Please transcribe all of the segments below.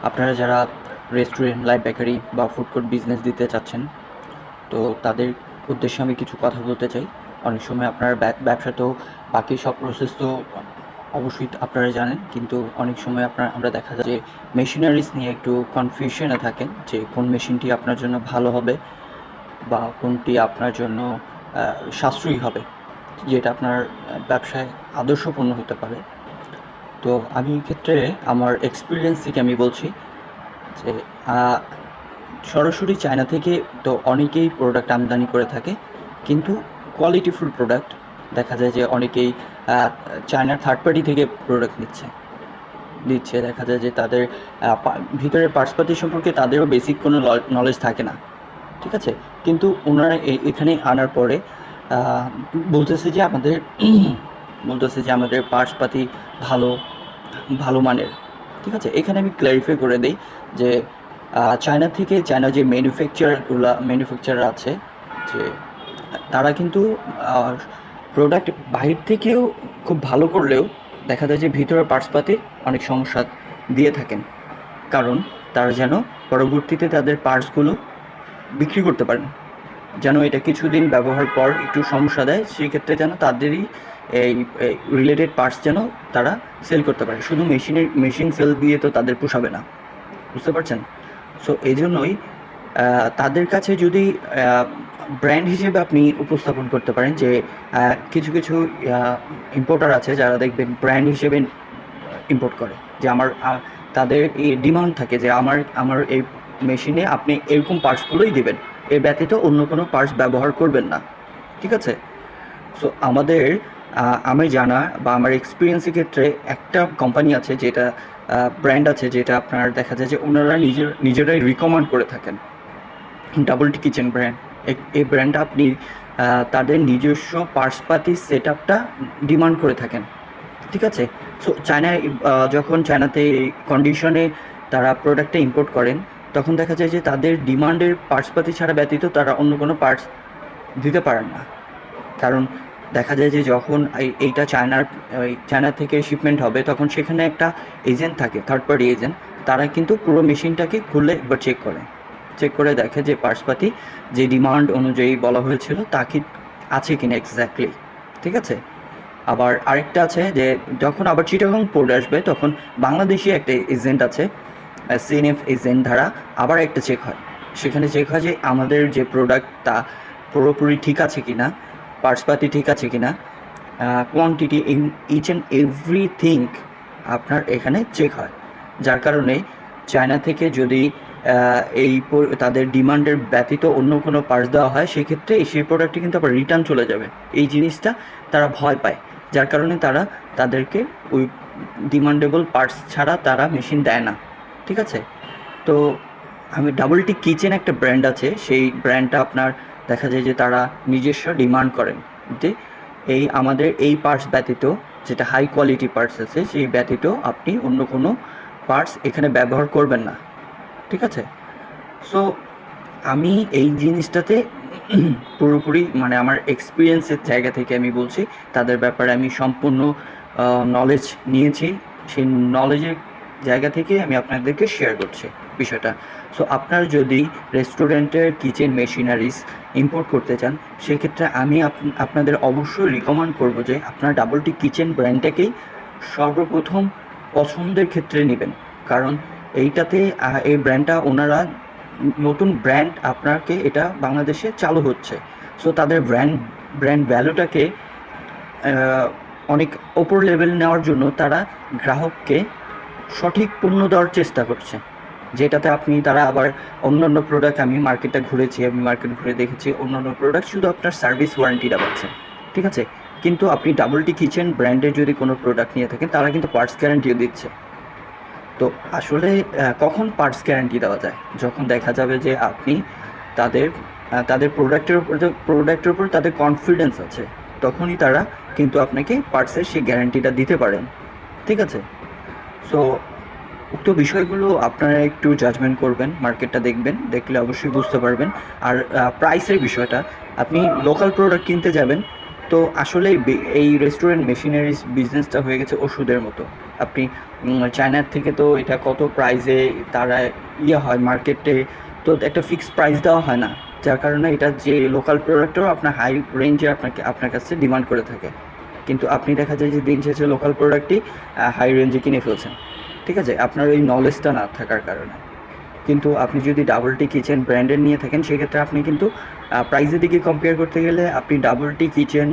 আপনারা যারা restaurant, live bakery বা ফুড কোর্ট বিজনেস দিতে চাচ্ছেন, তো তাদের উদ্দেশ্যে আমি কিছু কথা বলতে চাই। অনেক সময় আপনার ব্যবসা তো বাকি সব প্রসেস তো অবশ্যই আপনারা জানেন, কিন্তু অনেক সময় আমরা দেখা যায় যে মেশিনারিজ নিয়ে একটু কনফিউশনে থাকেন যে কোন মেশিনটি আপনার জন্য ভালো হবে বা কোনটি আপনার জন্য সাশ্রয়ী হবে, যেটা আপনার ব্যবসায় আদর্শপূর্ণ হতে পারে। তো আমি এই ক্ষেত্রে আমার এক্সপিরিয়েন্স থেকে আমি বলছি যে সরাসরি চায়না থেকে তো অনেকেই প্রোডাক্ট আমদানি করে থাকে, কিন্তু কোয়ালিটিফুল প্রোডাক্ট দেখা যায় যে অনেকেই চায়নার থার্ড পার্টি থেকে প্রোডাক্ট দিচ্ছে। দেখা যায় যে তাদের ভিতরের পার্টসপাতি সম্পর্কে তাদেরও বেসিক কোনো নলেজ থাকে না, ঠিক আছে? কিন্তু ওনারা এখানে আনার পরে আহ, বলতেছে যে আমাদের বলতেছে যে আমাদের পার্টসপাতি ভালো ভালো মানের, ঠিক আছে? এখানে আমি ক্ল্যারিফাই করে দিই যে চায়না যে ম্যানুফ্যাকচারার আছে, যে তারা কিন্তু প্রোডাক্ট বাহির থেকেও খুব ভালো করলেও দেখা যায় যে ভিতরের পার্টসপাতির অনেক সমস্যা দিয়ে থাকেন, কারণ তারা যেন পরবর্তীতে তাদের পার্টসগুলো বিক্রি করতে পারেন। যেন এটা কিছুদিন ব্যবহার পর একটু সমস্যা দেয়, সেই ক্ষেত্রে যেন তাদেরই এই রিলেটেড পার্টস যেন তারা সেল করতে পারে। শুধু মেশিন সেল দিয়ে তো তাদের পোষাবে না, বুঝতে পারছেন? সো এই জন্যই তাদের কাছে যদি ব্র্যান্ড হিসেবে আপনি উপস্থাপন করতে পারেন যে কিছু কিছু ইম্পোর্টার আছে যারা দেখবেন ব্র্যান্ড হিসেবে ইম্পোর্ট করে, যে তাদের এই ডিমান্ড থাকে যে আমার আমার এই মেশিনে আপনি এরকম পার্টসগুলোই দিবেন, এর ব্যতীত অন্য কোনো পার্টস ব্যবহার করবেন না, ঠিক আছে? সো আমি জানা বা আমার এক্সপিরিয়েন্সের ক্ষেত্রে একটা কোম্পানি আছে, যেটা ব্র্যান্ড আছে, যেটা আপনার দেখা যায় যে ওনারা নিজেরাই রিকমেন্ড করে থাকেন, ডাবল টি কিচেন ব্র্যান্ড। এই ব্র্যান্ডটা আপনি তাদের নিজস্ব পার্টসপাতি সেট আপটা ডিমান্ড করে থাকেন, ঠিক আছে? সো যখন চায়নাতে কন্ডিশনে তারা প্রোডাক্টটা ইম্পোর্ট করেন, তখন দেখা যায় যে তাদের ডিমান্ডের পার্টসপাতি ছাড়া ব্যতীত তারা অন্য কোনো পার্টস দিতে পারেন না। কারণ দেখা যায় যে যখন এইটা চায়না থেকে শিপমেন্ট হবে, তখন সেখানে একটা এজেন্ট থাকে, থার্ড পার্টি এজেন্ট। তারা কিন্তু পুরো মেশিনটাকে খুলে একবার চেক করে দেখে যে পার্টসপাতি যে ডিমান্ড অনুযায়ী বলা হয়েছিল তা কি আছে কিনা এক্স্যাক্টলি, ঠিক আছে? আবার আরেকটা আছে যে যখন আবার চিটাগং পোর্ট আসবে, তখন বাংলাদেশি একটা এজেন্ট আছে, সিএনএফ এজেন্ট দ্বারা আবার একটা চেক হয়। সেখানে চেক হয় যে আমাদের যে প্রোডাক্ট তা পুরোপুরি ঠিক আছে কিনা, পার্টসপাতি ঠিক আছে কিনা, quantity in each and everything আপনার এখানে চেক হয়। যার কারণে চায়না থেকে যদি তাদের ডিমান্ডের ব্যতীত অন্য কোনো পার্টস দেওয়া হয়, সেক্ষেত্রে সেই প্রোডাক্টটি কিন্তু আবার রিটার্ন চলে যাবে। এই জিনিসটা তারা ভয় পায়, যার কারণে তারা তাদেরকে ওই ডিমান্ডেবল পার্টস ছাড়া তারা মেশিন দেয় না, ঠিক আছে? তো আমি ডাবল টি কিচেন একটা ব্র্যান্ড আছে, সেই ব্র্যান্ডটা আপনার দেখা যায় যে তারা নিজস্ব ডিমান্ড করেন যে আমাদের এই পার্টস ব্যতীত, যেটা হাই কোয়ালিটি পার্টস আছে সেই ব্যতীত আপনি অন্য কোনো পার্টস এখানে ব্যবহার করবেন না, ঠিক আছে? সো আমি এই জিনিসটাতে পুরোপুরি মানে আমার এক্সপিরিয়েন্সের জায়গা থেকে আমি বলছি, তাদের ব্যাপারে আমি সম্পূর্ণ নলেজ নিয়েছি। সেই নলেজের জায়গা থেকে আমি আপনাদেরকে শেয়ার করছি বিষয়টা। সো আপনার যদি রেস্টুরেন্টের কিচেন মেশিনারিজ ইম্পোর্ট করতে চান, সেক্ষেত্রে আমি আপনাদের অবশ্যই রিকমেন্ড করব যে আপনার ডাবল টি কিচেন ব্র্যান্ডটাকেই সর্বপ্রথম পছন্দের ক্ষেত্রে নেবেন। কারণ এইটাতে এই ব্র্যান্ডটা ওনারা নতুন ব্র্যান্ড আপনাকে এটা বাংলাদেশে চালু হচ্ছে। সো তাদের ব্র্যান্ড ভ্যালুটাকে অনেক ওপর লেভেল নেওয়ার জন্য তারা গ্রাহককে সঠিক পণ্য দেওয়ার চেষ্টা করছে, যেটাতে তারা আবার অন্যান্য প্রোডাক্ট, আমি মার্কেট ঘুরে দেখেছি, অন্যান্য প্রোডাক্ট শুধু আপনার সার্ভিস ওয়ারেন্টিটা পাচ্ছে, ঠিক আছে? কিন্তু আপনি ডাবল টি কিচেন ব্র্যান্ডের যদি কোনো প্রোডাক্ট নিয়ে থাকেন, তারা কিন্তু পার্টস গ্যারান্টিও দিচ্ছে। তো আসলে কখন পার্টস গ্যারান্টি দেওয়া যায়? যখন দেখা যাবে যে আপনি তাদের তাদের প্রোডাক্টের উপর তাদের কনফিডেন্স আছে, তখনই তারা কিন্তু আপনাকে পার্টসের সেই গ্যারান্টিটা দিতে পারেন, ঠিক আছে? সো উক্ত বিষয়গুলো আপনারা একটু জাজমেন্ট করবেন, মার্কেটটা দেখবেন, দেখলে অবশ্যই বুঝতে পারবেন। আর প্রাইসের বিষয়টা, আপনি লোকাল প্রোডাক্ট কিনতে যাবেন, তো আসলে এই রেস্টুরেন্ট মেশিনারিজ বিজনেসটা হয়ে গেছে ওষুধের মতো। আপনি চায়নার থেকে তো এটা কত প্রাইসে তারা হয় মার্কেটে, তো একটা ফিক্সড প্রাইস দেওয়া হয় না, যার কারণে এটা যে লোকাল প্রোডাক্টও আপনার হাই রেঞ্জে আপনার কাছে ডিমান্ড করে থাকে। কিন্তু আপনি দেখা যায় যে দিন শেষে লোকাল প্রোডাক্টই হাই রেঞ্জে কিনে ফেলছেন, ঠিক আছে, আপনার ওই নলেজটা না থাকার কারণে। কিন্তু আপনি যদি ডাবল টি কিচেন ব্র্যান্ডের নিয়ে থাকেন, সেক্ষেত্রে আপনি কিন্তু প্রাইসের দিকে কম্পেয়ার করতে গেলে আপনি ডাবল টি কিচেন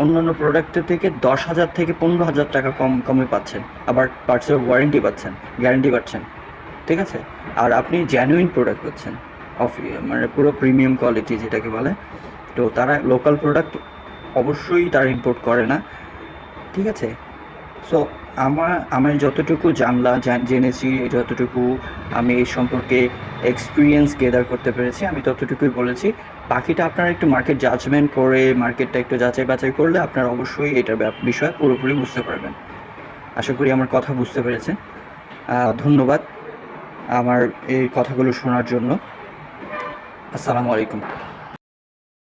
অন্যান্য প্রোডাক্টের থেকে 10,000 থেকে 15,000 টাকা কমে পাচ্ছেন। আবার পার্টসের ওয়ারেন্টি পাচ্ছেন, গ্যারান্টি পাচ্ছেন, ঠিক আছে। আর আপনি জেনুইন প্রোডাক্ট পাচ্ছেন, অফ মানে পুরো প্রিমিয়াম কোয়ালিটি যেটাকে বলে। তো তারা লোকাল প্রোডাক্ট অবশ্যই তারা ইম্পোর্ট করে না, ঠিক আছে। সো আমি যতটুকু জেনেছি, যতটুকু আমি এই সম্পর্কে এক্সপিরিয়েন্স গেদার করতে পেরেছি, আমি ততটুকুই বলেছি। বাকিটা আপনারা একটু মার্কেট জাজমেন্ট করে, মার্কেটটা একটু যাচাই বাছাই করলে আপনারা অবশ্যই এটার বিষয়ে পুরোপুরি বুঝতে পারবেন। আশা করি আমার কথা বুঝতে পেরেছেন। ধন্যবাদ আমার এই কথাগুলো শোনার জন্য। আসসালামু আলাইকুম।